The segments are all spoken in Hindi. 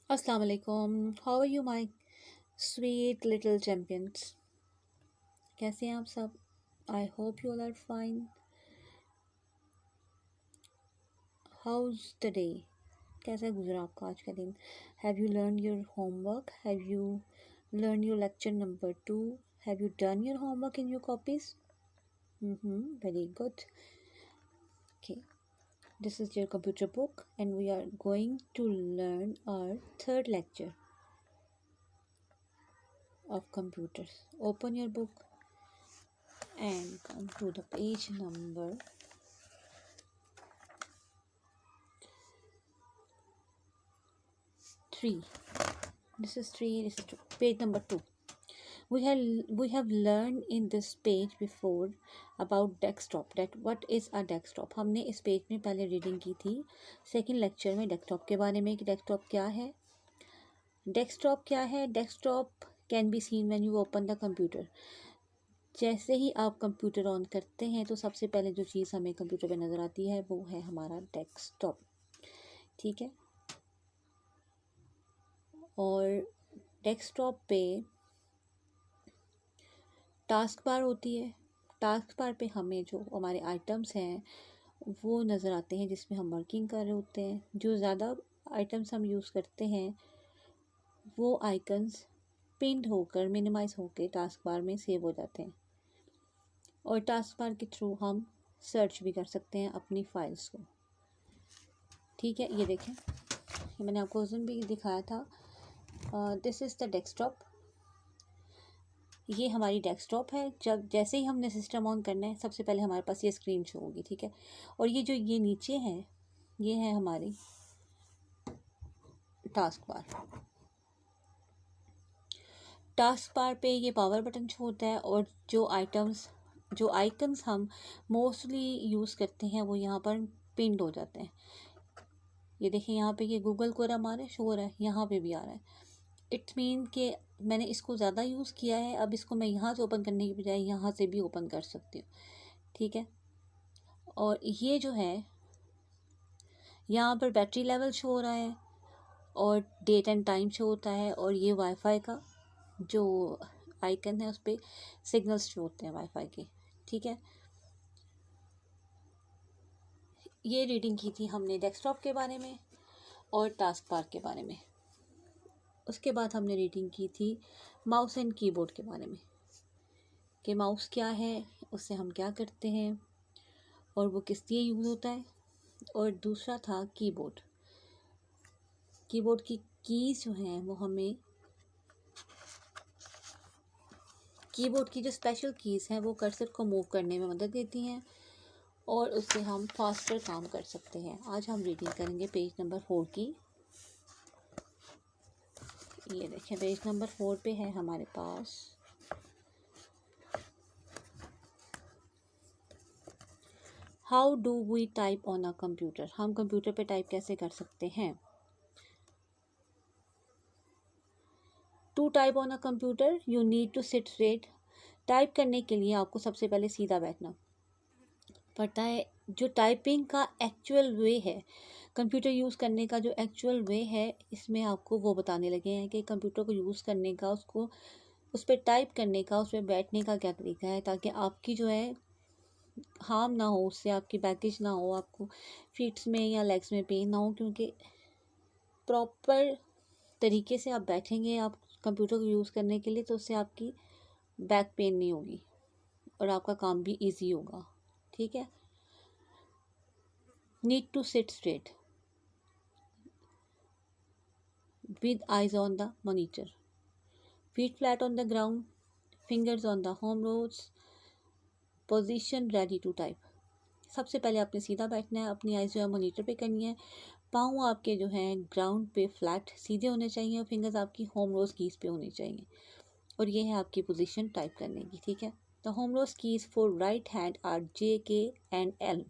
Assalamu alaikum. How are you, my sweet little champions? कैसे हैं आप सब? I hope you all are fine. How's the day? कैसा गुजरा आपका आज का दिन? Have you learned your homework? Have you learned your lecture number 2? Have you done your homework in your copies? Very good. Okay. This is your computer book and we are going to learn our third lecture of computers. Open your book and come to the page number 3. This is 3. This is 2. Page number 2. We have learned in this page before about desktop. That what is a desktop. हमने इस पेज में पहले रीडिंग की थी सेकंड लेक्चर में डेस्कटॉप के बारे में कि डेस्कटॉप क्या है. Desktop can be seen when you open the computer. जैसे ही आप कंप्यूटर ऑन करते हैं तो सबसे पहले जो चीज़ हमें कंप्यूटर पे नज़र आती है वो है हमारा डेस्कटॉप. ठीक है. और डेस्कटॉप पे टास्क बार होती है. टास्क बार पे हमें जो हमारे आइटम्स हैं वो नज़र आते हैं जिसमें हम वर्किंग कर रहे होते हैं. जो ज़्यादा आइटम्स हम यूज़ करते हैं वो आइकन्स पिंड होकर मिनिमाइज होकर टास्क बार में सेव हो जाते हैं. और टास्क बार के थ्रू हम सर्च भी कर सकते हैं अपनी फाइल्स को. ठीक है. ये देखें, ये मैंने आपको उस दिन भी दिखाया था. This is the desktop. ये हमारी डेस्कटॉप है. जब जैसे ही हमने सिस्टम ऑन करना है सबसे पहले हमारे पास ये स्क्रीन शो होगी. ठीक है. और ये जो ये नीचे है ये है हमारी टास्क बार. टास्क बार पे ये पावर बटन शो होता है और जो आइकन्स हम मोस्टली यूज़ करते हैं वो यहाँ पर पिंड हो जाते हैं. ये देखिए यहाँ पे ये गूगल कोरम आ रहा है, शो हो रहा है, यहाँ पे भी आ रहा है. इट्स मीन कि मैंने इसको ज़्यादा यूज़ किया है. अब इसको मैं यहाँ से ओपन करने की बजाय यहाँ से भी ओपन कर सकती हूँ. ठीक है. और ये जो है यहाँ पर बैटरी लेवल शो हो रहा है और डेट एंड टाइम शो होता है. और ये वाईफाई का जो आइकन है उस पर सिग्नल्स शो होते हैं वाईफाई के. ठीक है. ये रीडिंग की थी हमने डेस्कटॉप के बारे में और टास्क बार के बारे में. उसके बाद हमने रीडिंग की थी माउस एंड कीबोर्ड के बारे में कि माउस क्या है, उससे हम क्या करते हैं और वो किस लिए यूज़ होता है. और दूसरा था कीबोर्ड. कीबोर्ड की कीज़ जो हैं वो हमें कीबोर्ड की जो स्पेशल कीज़ हैं वो कर्सर को मूव करने में मदद देती हैं और उससे हम फास्टर काम कर सकते हैं. आज हम रीडिंग करेंगे पेज नंबर 4 की. ये देखें, पेज नंबर 4 पे है हमारे पास how do we type on a computer. हम कंप्यूटर पे टाइप कैसे कर सकते हैं. To type on a computer you need to sit straight. Type करने के लिए आपको सबसे पहले सीधा बैठना पड़ता है. जो टाइपिंग का एक्चुअल वे है, कंप्यूटर यूज़ करने का जो एक्चुअल वे है, इसमें आपको वो बताने लगे हैं कि कंप्यूटर को यूज़ करने का, उसको उस पर टाइप करने का, उस पर बैठने का क्या तरीका है ताकि आपकी जो है हार्म ना हो, उससे आपकी बैकेज ना हो, आपको फीट्स में या लेग्स में पेन ना हो. क्योंकि प्रॉपर तरीके से आप बैठेंगे आप कंप्यूटर को यूज़ करने के लिए तो उससे आपकी बैक पेन नहीं होगी और आपका काम भी इजी होगा. ठीक है. Need to sit straight with eyes on the monitor, feet flat on the ground, fingers on the home rows, position ready to type. सबसे पहले आपने सीधा बैठना है, अपनी आइज़ जो है मॉनिटर पे करनी है, पाँव आपके जो हैं ग्राउंड पे फ्लैट सीधे होने चाहिए और फिंगर्स आपकी होम रोज कीज़ पे होनी चाहिए. और ये है आपकी पोजीशन टाइप करने की. ठीक है. The home rows keys for right hand are J, K and L.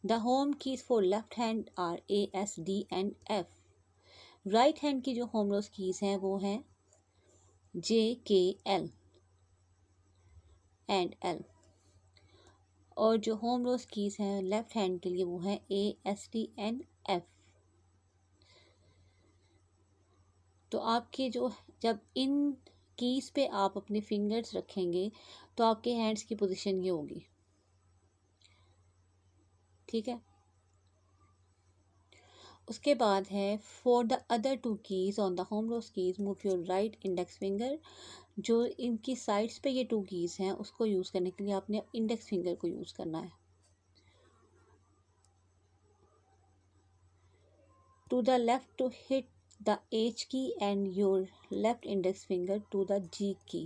The home keys for left hand are A, S, D and F. Right hand की जो होम रोज कीज़ हैं वो हैं J, K, L and L. और जो होम रोज कीज़ हैं लेफ्ट हैंड के लिए वो हैं A, S, T and F. तो आपके जो जब इन कीज़ पे आप अपने फिंगर्स रखेंगे तो आपके हैंड्स की पोजीशन ये होगी, ठीक है। उसके बाद है for the other two keys on the home rows keys move your right index finger. जो इनकी साइड्स पे ये टू कीज़ हैं उसको यूज़ करने के लिए आपने इंडेक्स फिंगर को यूज़ करना है। To the left to hit the H key and your left index finger to the G key.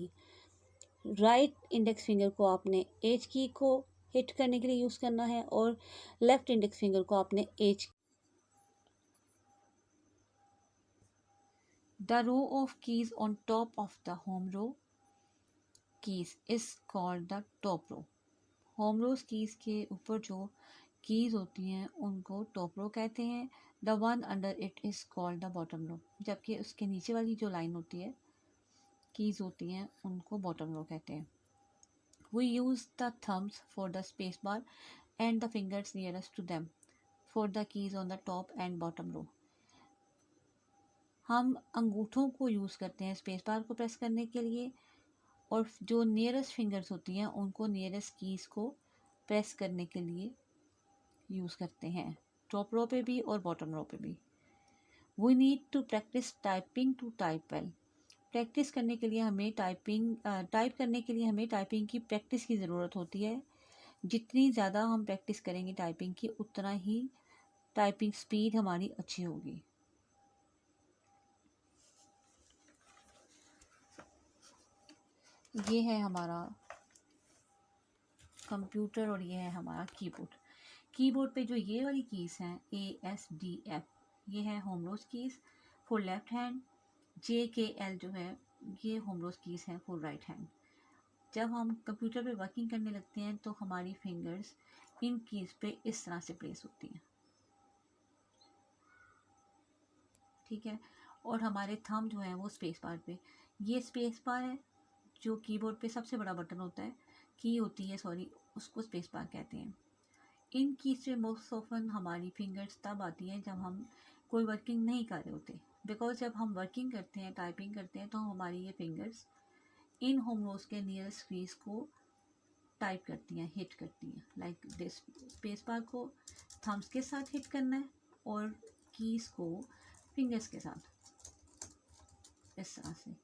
Right index finger को आपने H की को हिट करने के लिए यूज़ करना है और लेफ्ट इंडेक्स फिंगर को आपने H। The row of keys on top of the home row keys is called the top row. Home rows keys के ऊपर जो कीज होती हैं उनको टॉप रो कहते हैं। The one under it is called the bottom row. जबकि उसके नीचे वाली जो लाइन होती है कीज होती हैं उनको बॉटम रो कहते हैं। We use the thumbs for the space bar and the fingers nearest to them for the keys on the top and bottom row. हम अंगूठों को यूज़ करते हैं स्पेस बार को प्रेस करने के लिए और जो नियरेस्ट फिंगर्स होती हैं उनको नियरेस्ट कीज़ को प्रेस करने के लिए यूज़ करते हैं, टॉप रो पे भी और बॉटम रो पे भी। We need to practice typing to type well. Practice करने के लिए हमें टाइप करने के लिए हमें टाइपिंग की प्रैक्टिस की ज़रूरत होती है। जितनी ज़्यादा हम प्रैक्टिस करेंगे टाइपिंग की उतना ही टाइपिंग स्पीड हमारी अच्छी होगी। ये है हमारा कंप्यूटर और ये है हमारा कीबोर्ड। कीबोर्ड पे जो ये वाली कीज़ हैं ASDF, ये है home rows keys for left hand. JKL जो है ये होम रोज कीज़ हैं फॉर राइट हैंड। जब हम कंप्यूटर पे वर्किंग करने लगते हैं तो हमारी फिंगर्स इन कीज़ पे इस तरह से प्लेस होती हैं, ठीक है। और हमारे थंब जो है वो स्पेस बार पे, ये स्पेस बार है जो कीबोर्ड पे सबसे बड़ा बटन होता है, की होती है सॉरी, उसको स्पेस बार कहते हैं। इन कीज से मोस्ट ऑफन हमारी फिंगर्स तब आती हैं जब हम कोई वर्किंग नहीं कर रहे होते। बिकॉज जब हम वर्किंग करते हैं टाइपिंग करते हैं तो हमारी ये फिंगर्स इन होम रोज के नियरेस्ट कीज को टाइप करती हैं, हिट करती हैं। लाइक दिस, स्पेस बार को थम्स के साथ हिट करना है और कीज को फिंगर्स के साथ इस तरह से।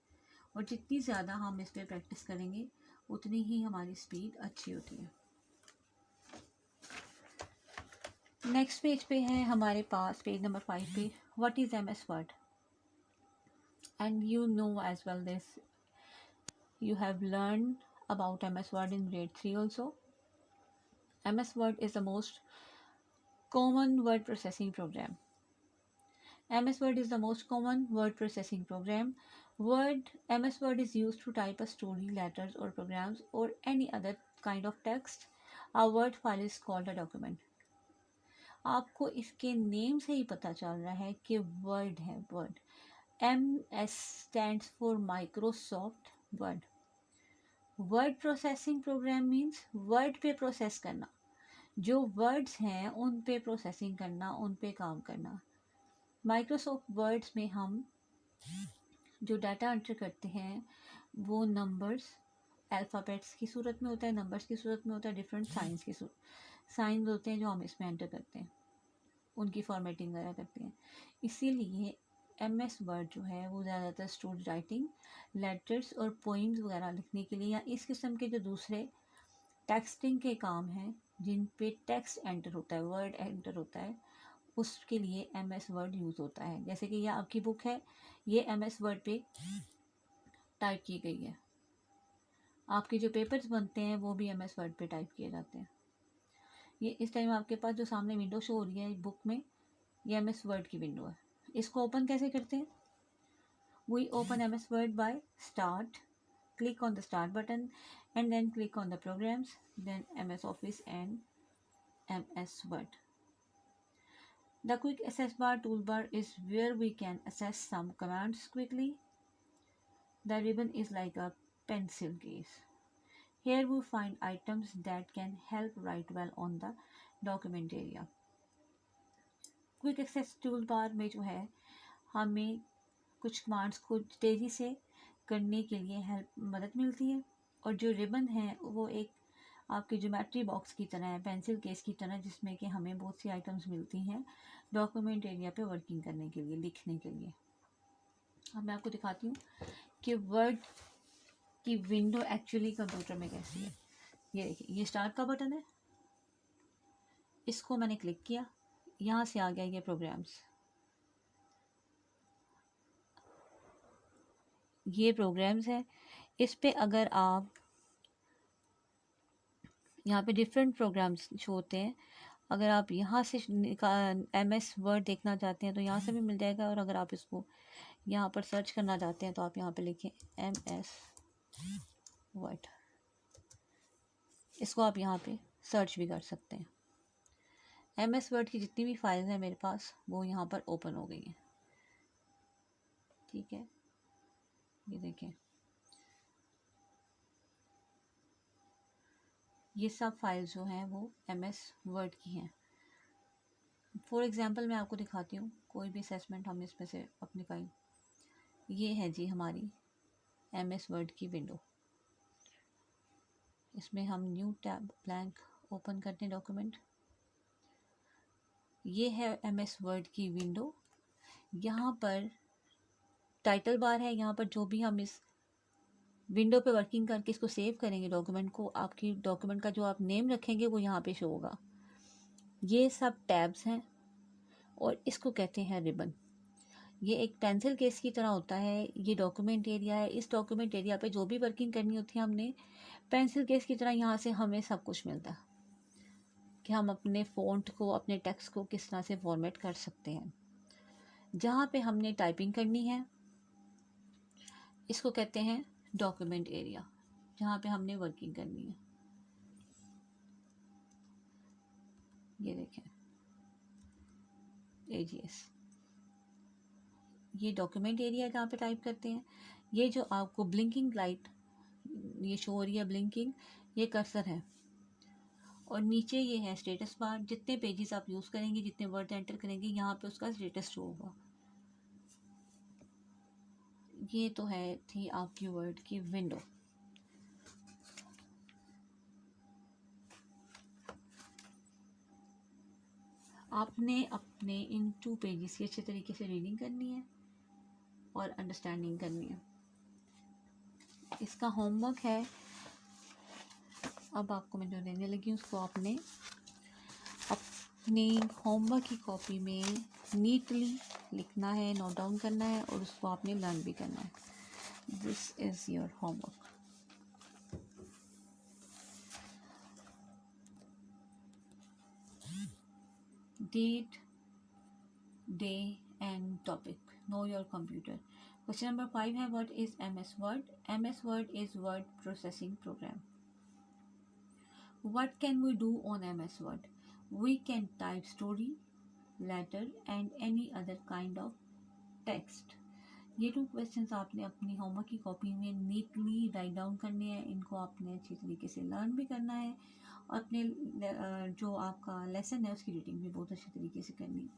और जितनी ज़्यादा हम इस पर प्रैक्टिस करेंगे उतनी ही हमारी स्पीड अच्छी होती है। नेक्स्ट पेज पे है हमारे पास पेज नंबर 5 पे what is MS word. And you know as well this, you have learned about MS Word in grade 3 also. MS Word is the most common word processing program. MS Word is the most common word processing program. MS Word is used to type a story, letters or programs or any other kind of text. A word file is called a document. आपको इसके नेम से ही पता चल रहा है कि वर्ड है, word. MS stands for Microsoft Word. Word processing programme means word पे प्रोसेस करना, जो वर्ड्स हैं उन पे प्रोसेसिंग करना, उन पे काम करना। माइक्रोसॉफ्ट वर्ड्स में हम जो डाटा एंटर करते हैं वो नंबर्स अल्फ़ाबेट्स की सूरत में होता है, नंबर्स की सूरत में होता है, डिफरेंट साइंस की साइंस होते हैं जो हम इसमें एंटर करते हैं, उनकी फॉर्मेटिंग वगैरह करते हैं। इसीलिए MS वर्ड जो है वो ज़्यादातर स्टोरी राइटिंग, लेटर्स और पोइम्स वगैरह लिखने के लिए या इस किस्म के जो दूसरे टेक्सटिंग के काम हैं जिन पे टेक्स्ट एंटर होता है, वर्ड एंटर होता है, उसके लिए MS वर्ड यूज़ होता है। जैसे कि यह आपकी बुक है, ये MS वर्ड पे टाइप की गई है। आपके जो पेपर्स बनते हैं वो भी MS वर्ड पे टाइप किए जाते हैं। ये इस टाइम आपके पास जो सामने विंडो शो हो रही है बुक में, ये MS वर्ड की विंडो है। इसको ओपन कैसे करते हैं? We open MS Word by Start, click on the Start button and then click on the Programs, then MS Office and MS Word. The Quick Access Bar toolbar is where we can access some commands quickly. The ribbon is like a pencil case. Here we find items that can help write well on the document area. Quick Access toolbar में जो है हमें कुछ कमांड्स को तेज़ी से करने के लिए मदद मिलती है। और जो रिबन है वो एक आपके ज्योमेट्री बॉक्स की तरह है, पेंसिल केस की तरह, जिसमें कि हमें बहुत सी आइटम्स मिलती हैं डॉक्यूमेंट एरिया पे वर्किंग करने के लिए, लिखने के लिए। अब मैं आपको दिखाती हूँ कि वर्ड की विंडो एक्चुअली कंप्यूटर में कैसी है। ये देखिए, ये स्टार्ट का बटन है, इसको मैंने क्लिक किया, यहाँ से आ गया ये प्रोग्राम्स। ये प्रोग्राम्स है, इस पे अगर आप यहाँ पे डिफरेंट प्रोग्राम्स शो होते हैं, अगर आप यहाँ से MS वर्ड देखना चाहते हैं तो यहाँ से भी मिल जाएगा। और अगर आप इसको यहाँ पर सर्च करना चाहते हैं तो आप यहाँ पे लिखें MS वर्ड, इसको आप यहाँ पे सर्च भी कर सकते हैं। MS वर्ड की जितनी भी फाइल्स हैं मेरे पास वो यहाँ पर ओपन हो गई हैं, ठीक है। ये देखें, ये सब फाइल्स जो हैं वो MS वर्ड की हैं। फॉर एग्ज़ाम्पल मैं आपको दिखाती हूँ कोई भी असेसमेंट हम इसमें से अपनी फाइल, ये है जी हमारी MS वर्ड की विंडो। इसमें हम न्यू टैब ब्लैंक ओपन करते हैं डॉक्यूमेंट। ये है MS वर्ड की विंडो। यहाँ पर टाइटल बार है, यहाँ पर जो भी हम इस विंडो पे वर्किंग करके इसको सेव करेंगे डॉक्यूमेंट को, आपकी डॉक्यूमेंट का जो आप नेम रखेंगे वो यहाँ पे शो होगा। ये सब टैब्स हैं और इसको कहते हैं रिबन। ये एक पेंसिल केस की तरह होता है, ये डॉक्यूमेंट एरिया है। इस डॉक्यूमेंट एरिया पे जो भी वर्किंग करनी होती है हमने पेंसिल केस की तरह, यहाँ से हमें सब कुछ मिलता है कि हम अपने फ़ॉन्ट को, अपने टेक्स्ट को किस तरह से फॉर्मेट कर सकते हैं। जहाँ पे हमने टाइपिंग करनी है इसको कहते हैं डॉक्यूमेंट एरिया, जहाँ पे हमने वर्किंग करनी है। ये देखें AGS, ये डॉक्यूमेंट एरिया जहाँ पे टाइप करते हैं। ये जो आपको ब्लिंकिंग लाइट ये शो हो रही है, ब्लिंकिंग, ये कर्सर है। और नीचे ये है स्टेटस बार, जितने पेजेस आप यूज़ करेंगे, जितने वर्ड एंटर करेंगे, यहाँ पे उसका स्टेटस शो होगा। ये तो है थी आपकी वर्ड की विंडो। आपने अपने इन 2 पेजेस की अच्छे तरीके से रीडिंग करनी है और अंडरस्टैंडिंग करनी है। इसका होमवर्क है, अब आपको मैं जो देने लगी हूँ उसको आपने अपनी होमवर्क की कॉपी में नीटली लिखना है, नोट डाउन करना है और उसको आपने लर्न भी करना है। This is your homework. Date, day and topic, know your computer. Question number 5 है, what is MS word? MS word is word processing program. What can we do on MS Word? We can type story, letter and any other kind of text. ये 2 क्वेश्चंस आपने अपनी होमवर्क की कॉपी में नीटली राइट डाउन करने हैं। इनको आपने अच्छी तरीके से लर्न भी करना है और अपने जो आपका लेसन है उसकी रीडिंग भी बहुत अच्छी तरीके से करनी है।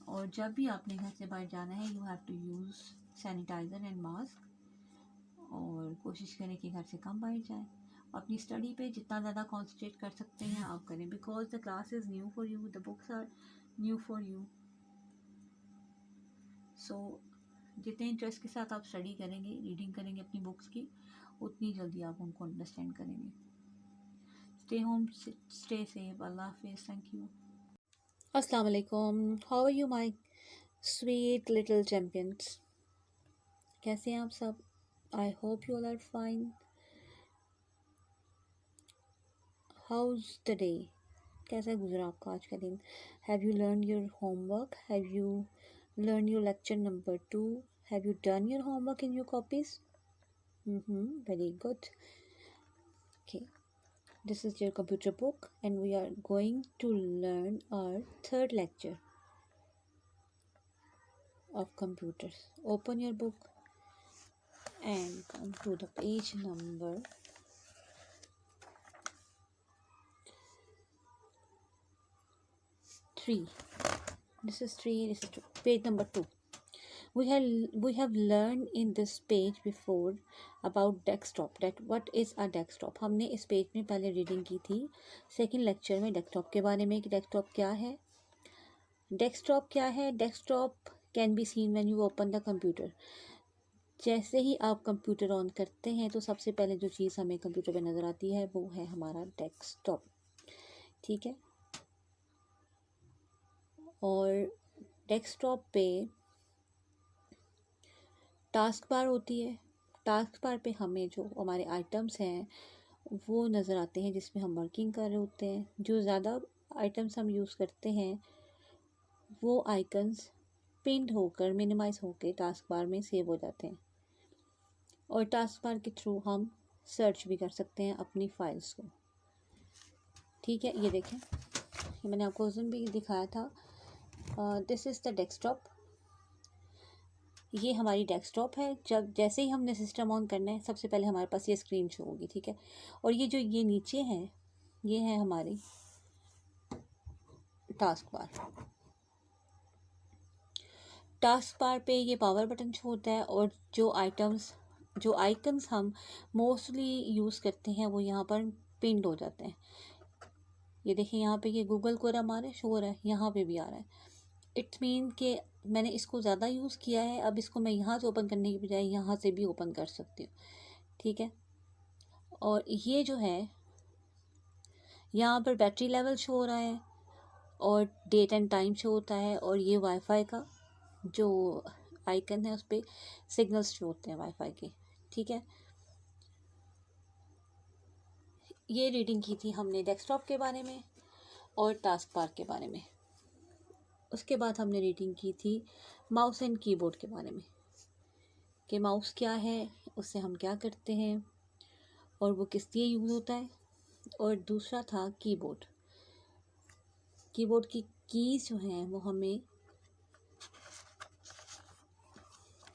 और जब भी आपने घर से बाहर जाना है, you have to use sanitizer and mask. और कोशिश करें कि घर से कम बाहर जाएं। अपनी स्टडी पे जितना ज़्यादा कॉन्सेंट्रेट कर सकते हैं आप करें, because the class is new for you, the books are new for you. So जितने इंटरेस्ट के साथ आप स्टडी करेंगे, रीडिंग करेंगे अपनी बुक्स की, उतनी जल्दी आप उनको अंडरस्टैंड करेंगे। स्टे होम, स्टे सेफ, अल्लाह हाफिज़, थैंक यू। अस्सलाम वालेकुम, how are you my sweet little champions? कैसे हैं आप सब? I hope you all are fine. How's the day? कैसा गुजरा आपका आज का दिन? Have you learn your homework? Have you learn your lecture number 2? Have you done your homework in your copies? Very good. Okay, this is your computer book and we are going to learn our 3rd lecture of computers. Open your book and come to the page number 3. This is 3, this is 2. Page number 2. We have learned in this page before about desktop, that what is a desktop. हमने इस पेज में पहले रीडिंग की थी सेकंड लेक्चर में डेस्कटॉप के बारे में कि डेस्कटॉप क्या है. डेस्कटॉप क्या है? Desktop can be seen when you open the computer. जैसे ही आप कंप्यूटर ऑन करते हैं तो सबसे पहले जो चीज़ हमें कंप्यूटर पे नज़र आती है वो है हमारा डेस्कटॉप. ठीक है. और डेस्कटॉप पे टास्क बार होती है. टास्क बार पे हमें जो हमारे आइटम्स हैं वो नज़र आते हैं जिसमें हम वर्किंग कर रहे होते हैं. जो ज़्यादा आइटम्स हम यूज़ करते हैं वो आइकन्स पिंड होकर मिनिमाइज होकर टास्क बार में सेव हो जाते हैं. और टास्क बार के थ्रू हम सर्च भी कर सकते हैं अपनी फाइल्स को. ठीक है. ये देखें, ये मैंने आपको उस दिन भी दिखाया था. This is the desktop. ये हमारी डेस्कटॉप है. जब जैसे ही हमने सिस्टम ऑन करना है सबसे पहले हमारे पास ये स्क्रीन शो होगी. ठीक है. और ये जो ये नीचे है ये है हमारी टास्क बार. टास्क बार पे ये पावर बटन शो होता है और जो आइकन्स हम मोस्टली यूज़ करते हैं वो यहाँ पर पिंड हो जाते हैं. ये देखिए यहाँ पे ये गूगल कोरम आ रहा है, शो हो रहा है, यहाँ पे भी आ रहा है. इट्स मीन कि मैंने इसको ज़्यादा यूज़ किया है. अब इसको मैं यहाँ से ओपन करने की बजाय यहाँ से भी ओपन कर सकती हूँ. ठीक है. और ये जो है यहाँ पर बैटरी लेवल शो हो रहा है और डेट एंड टाइम शो होता है. और ये वाईफाई का जो आइकन है उस पर सिग्नल्स शो होते हैं वाईफाई के. ठीक है. ये रीडिंग की थी हमने डेस्कटॉप के बारे में और टास्क बार के बारे में. उसके बाद हमने रीडिंग की थी माउस एंड कीबोर्ड के बारे में कि माउस क्या है, उससे हम क्या करते हैं और वो किस लिए यूज़ होता है. और दूसरा था कीबोर्ड. कीबोर्ड की कीज़ जो हैं वो हमें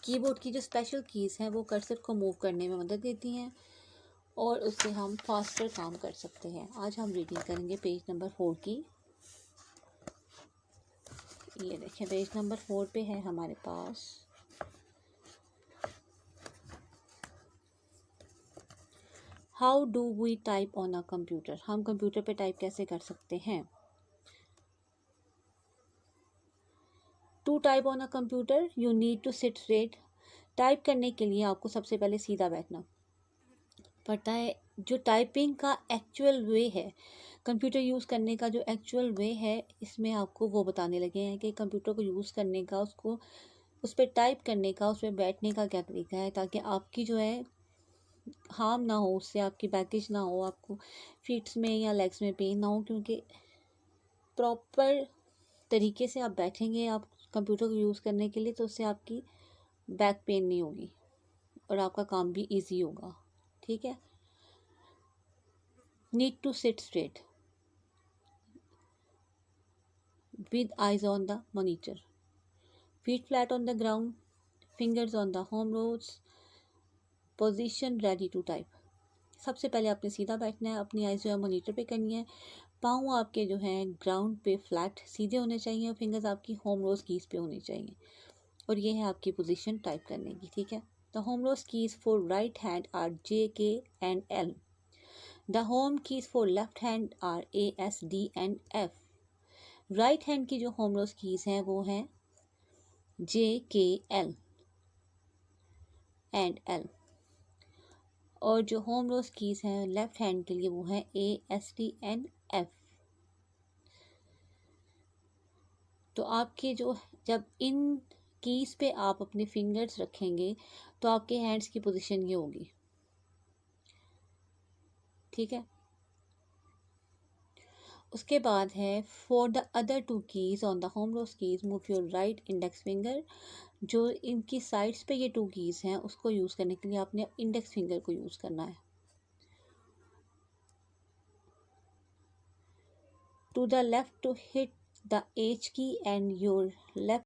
कीबोर्ड की जो स्पेशल कीज़ हैं वो कर्सर को मूव करने में मदद देती हैं और उससे हम फास्टर काम कर सकते हैं. आज हम रीडिंग करेंगे पेज नंबर 4 की. ये देखें, पेज नंबर 4 पे है हमारे पास how do we type on a computer. हम कंप्यूटर पे टाइप कैसे कर सकते हैं. To type on a computer you need to sit straight. Type करने के लिए आपको सबसे पहले सीधा बैठना पड़ता है. जो टाइपिंग का एक्चुअल वे है, कंप्यूटर यूज़ करने का जो एक्चुअल वे है, इसमें आपको वो बताने लगे हैं कि कंप्यूटर को यूज़ करने का, उसको उस पर टाइप करने का, उस पर बैठने का क्या तरीका है ताकि आपकी जो है हार्म ना हो, उससे आपकी बैकेज ना हो, आपको फीट्स में या लेग्स में पेन ना हो. क्योंकि प्रॉपर तरीके से आप बैठेंगे आप कंप्यूटर को यूज़ करने के लिए तो उससे आपकी बैक पेन नहीं होगी और आपका काम भी इजी होगा. ठीक है. Need to sit straight with eyes on the monitor, feet flat on the ground, fingers on the home rows, position ready to type. सबसे पहले आपने सीधा बैठना है, अपनी आइज़ जो है मॉनिटर पे करनी है, पाँव आपके जो हैं ग्राउंड पे फ्लैट सीधे होने चाहिए और फिंगर्स आपकी होम रोज कीज़ पे होनी चाहिए. और ये है आपकी पोजीशन टाइप करने की. ठीक है. The home rows keys for right hand are J, K and L. The home keys for left hand are A, S, D and F. Right hand की जो होम रोज कीज़ हैं वो हैं J, K, L and L. और जो होम रोज कीज़ हैं लेफ्ट हैंड के लिए वो हैं A, S, D and F. तो आपके जो जब इन कीज़ पे आप अपने फिंगर्स रखेंगे तो आपके हैंड्स की पोजीशन ये होगी. ठीक है. उसके बाद है for the other two keys on the home rows keys move your right index finger. जो इनकी साइड्स पे ये टू कीज़ हैं उसको यूज़ करने के लिए आपने इंडेक्स फिंगर को यूज़ करना है. To the left to hit the H key and your left